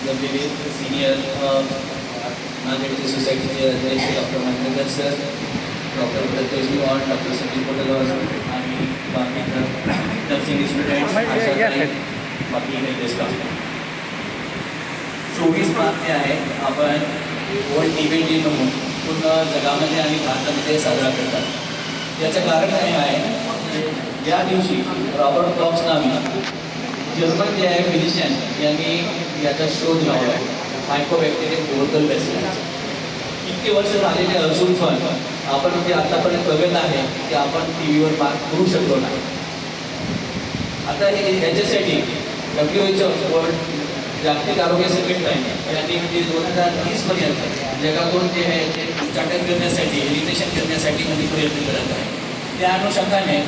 जमलेले सिनियर नांदेडची सोसायटीचे अध्यक्ष डॉक्टर मंगेकर सर, डॉक्टर प्रत्युष और डॉक्टर संदीप पटेल आणि बाकी नर्सिंग स्टुडंट्स, बाकी काही स्टाफ. 24 मार्च जे आहे आपण वर्ल्ड टीबी डे म्हणून पूर्ण जगामध्ये आणि भारतामध्ये साजरा करतात. याचं कारण हे आहे, या दिवशी रॉबर्ट कॉक्स नावी जर्मन जे आहे फिजिशियन यांनी याचा शोध लावला आहे, मायक्रोबॅक्टेरियम ट्युबरक्युलोसिस. इतके वर्ष झालेले असून पण आपण जे आतापर्यंत बघत आहे की आपण टीव्हीवर बात करू शकलो नाही. आता हे याच्यासाठी WHO वर्ल्ड जागतिक आरोग्य संघटना यांनी म्हणजे 2030 पर्यंत जगातून जे आहे ते उच्चाटन करण्यासाठी, एलिमिनेशन करण्यासाठी म्हणजे प्रयत्न करत आहे. त्या अनुषंगाने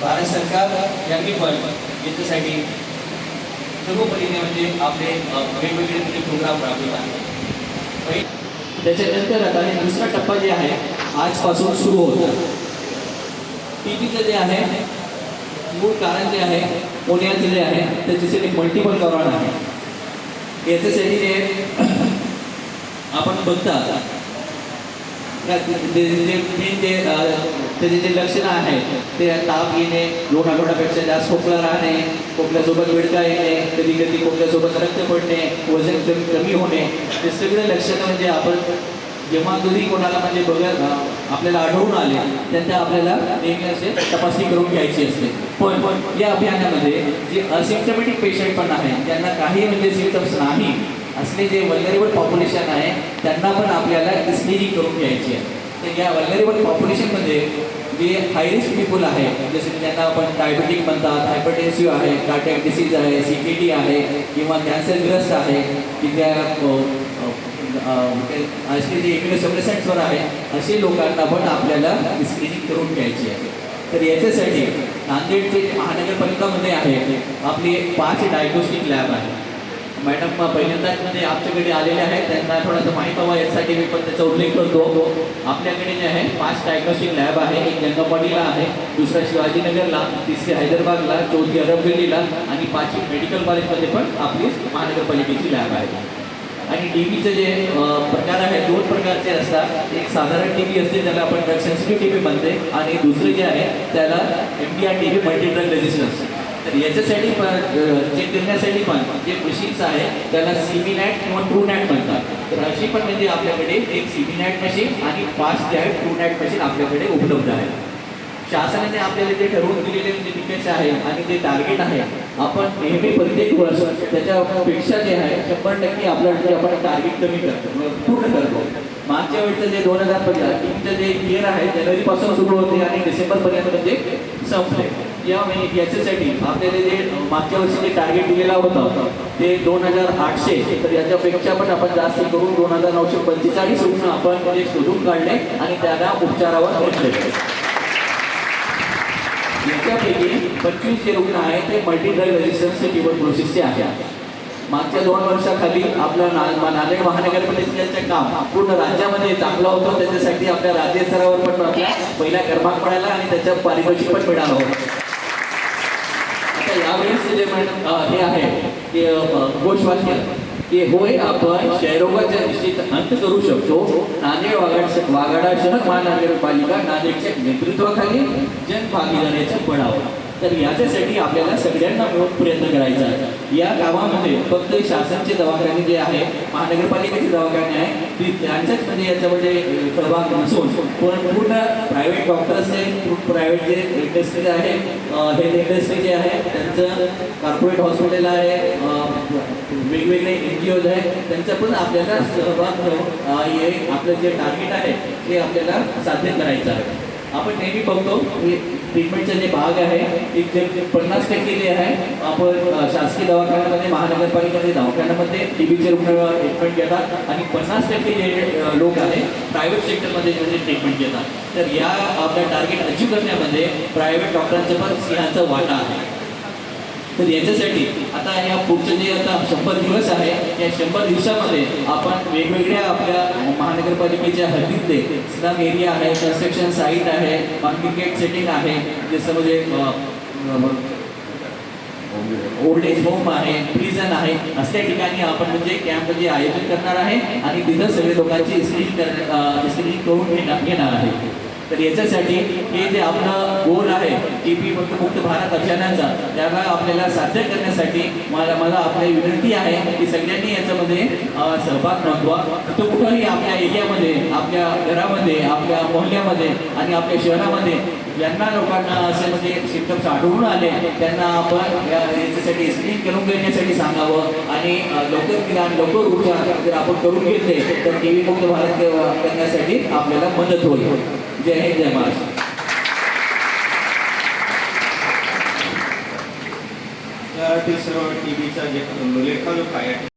भारत सरकार यांनी पण याच्यासाठी सर्वपरीने म्हणजे आपले वेगवेगळे म्हणजे प्रोग्राम राबवत आहे. त्याच्यानंतर आता हे दुसरा टप्पा जे आहे आजपासून सुरू होतं. टीबीचं जे आहे मूळ कारण जे आहे पुण्याचं जे आहे त्याच्यासाठी मल्टिपल कारण आहे. याच्यासाठी जे आपण बघता त्याचे जे लक्षणं आहेत ते ताप येणे, 2 आठवड्यापेक्षा जास्त खोकला राहणे, खोकल्यासोबत विडका येणे, कधी कधी खोकल्यासोबत रक्त पडणे, वजन कमी होणे, हे सगळे लक्षणं म्हणजे आपण जेव्हा कधी कोणाला म्हणजे बघत आपल्याला आढळून आले त्यांना आपल्याला नेहमी असे तपासणी करून घ्यायची असते. पण या अभियानामध्ये जे असिम्प्टमॅटिक पेशंट पण आहे, त्यांना काही म्हणजे सिम्पटम्स नाही असले जे वल्नरेबल पॉप्युलेशन आहे त्यांना पण आपल्याला स्क्रीनिंग करून घ्यायची आहे. तर या वल्नरेबल पॉप्युलेशनमध्ये जे हाय रिस्क पीपल आहे, जसे की त्यांना आपण डायबेटिक म्हणतात, हायपरटेन्सिव्ह आहे, कार्डियक डिसीज आहे, CKD आहे किंवा कॅन्सरग्रस्त आहे, की त्या असे जे इम्युनोसप्रेसंट्सवर आहे असे लोकांना पण आपल्याला स्क्रीनिंग करून घ्यायची आहे. तर याच्यासाठी नांदेडचे महानगरपालिकामध्ये आहे आपली 5 डायग्नोस्टिक लॅब आहे. मॅडम पहिल्यांदाच म्हणजे आमच्याकडे आलेले आहेत, त्यांना थोडंसं माहीत हवं यासाठी मी पण त्याचा उल्लेख करतो. आपल्याकडे जे आहे 5 डायग्नोस्टिक लॅब आहे. एक जंगमवाडीला आहे, दुसरा शिवाजीनगरला, तिसरी हैदराबादला, चौथी अरबगल्लीला आणि 5वी मेडिकल कॉलेजमध्ये पण आपली महानगरपालिकेची लॅब आहे. आणि टीबीचे जे प्रकार आहेत 2 प्रकारचे असतात. एक साधारण टीबी असते त्याला आपण ड्रग सेन्सिटिव्ह टीबी म्हणते आणि दुसरे जे आहे त्याला MDR TB multi drug resistance. तर याच्यासाठी पण चेक करण्यासाठी पण जे मशीन्स आहे त्याला CBNAT किंवा TrueNAT म्हणतात. तर अशी पण म्हणजे आपल्याकडे एक CBNAT मशीन आणि 5 जे आहे TrueNAT मशीन आपल्याकडे उपलब्ध आहे. शासनाने आपल्याला जे ठरवून दिलेले जे निकष आहे आणि जे टार्गेट आहे आपण नेहमी प्रत्येक वर्ष त्याच्यापेक्षा जे आहे 100% आपलं जे आपण टार्गेट कमी करतो, पूर्ण करतो. मागच्या वेळचं जे 2015 जे इयर आहे जानेवारीपासून सुरू होते आणि डिसेंबरपर्यंत म्हणजे संपले. याच्यासाठी आपल्याला जे मागच्या वर्षी जे टार्गेट दिलेला होता ते 2800, तर याच्यापेक्षा पण आपण जास्त करून 2945 रुग्ण आपण म्हणजे शोधून काढले आणि त्यांना उपचारावर घेतले. याच्यापैकी 25 जे रुग्ण आहेत ते मल्टी ड्रग रेजिस्टन्स ट्युबरक्युलोसिसचे आहेत. मागच्या 2 वर्षाखाली आपलं नांदेड महानगरपालिकेचं काम पूर्ण राज्यामध्ये चांगलं होतं. त्याच्यासाठी आपल्या राज्य स्तरावर पण आपल्या पहिला क्रमांक मिळाला आणि त्याचं पारितोषिक पण मिळालं होतं. आता यावेळेस जे हे आहे ते घोषवाक्य की होय आपण क्षयरोगाचा निश्चित अंत करू शकतो. नांदेड वाघाडा शहर महानगरपालिका नांदेडच्या नेतृत्वाखाली जनभागीदारीचा बळावा. तर याच्यासाठी आपल्याला सगळ्यांना मिळून प्रयत्न करायचा आहे. या कामामध्ये फक्त शासनाचे दवाखाने जे आहे, महानगरपालिकेचे दवाखाने आहे त्यांच्याच म्हणजे याच्यामध्ये सहभाग नसून पूर्ण प्रायव्हेट डॉक्टर्सचे, प्रायव्हेट जे इंडस्ट्री आहे, हेल्थ इंडस्ट्री जे आहे त्यांचं, कॉर्पोरेट हॉस्पिटल आहे, वेगवेगळे NGOज आहेत त्यांचा पण आपल्याला सहभाग घेऊन हे आपलं जे टार्गेट आहे ते आपल्याला साध्य करायचं आहे. आपण नेहमी बघतो की ट्रीटमेंटचे जे भाग आहे ते 50% जे आहे आपण शासकीय दवाखान्यामध्ये, महानगरपालिकेच्या दवाखान्यामध्ये टीबीचे रुग्ण ट्रीटमेंट घेतात आणि 50% जे लोक आहे प्रायव्हेट सेक्टरमध्ये म्हणजे ट्रीटमेंट घेतात. तर या आपल्या टार्गेट अचीव करण्यामध्ये प्रायव्हेट डॉक्टरांचं पण सिंहाचा वाटा आहे. तर याच्यासाठी आता या पुढचं जे आता 100 दिवस आहे या 100 दिवसामध्ये आपण वेगवेगळ्या आपल्या महानगरपालिकेच्या हद्दीतले स्लम एरिया आहे, कन्स्ट्रक्शन साईट आहे, कॉन्क्रिट सेटिंग आहे, जसं म्हणजे ओल्ड एज होम आहे, प्रिझन आहे, असल्या ठिकाणी आपण म्हणजे कॅम्प म्हणजे आयोजन करणार आहे आणि तिथं सगळे लोकांची स्क्रीनिंग करून घेणार आहे. तर याच्यासाठी हे जे आपलं गोल आहे TB मुक्त भारत अभियानाचा, त्याला आपल्याला साध्य करण्यासाठी मला आपली विनंती आहे की सगळ्यांनी याच्यामध्ये सहभाग नोंदवा. तो कुठंही आपल्या एरियामध्ये, आपल्या घरामध्ये, आपल्या मोहल्ल्यामध्ये आणि आपल्या शहरामध्ये ज्यांना लोकांना असे म्हणजे सिम्पटम्स आढळून आले त्यांना आपण याच्यासाठी स्क्रीन करून घेण्यासाठी सांगावं आणि लवकर निदान लवकर उपचार जर आपण करून घेतले तर TB मुक्त भारत करण्यासाठी आपल्याला मदत होईल. जय हिंद, जय महाराष्ट्र. यातील सर्व TBचा जे लेखा जो काय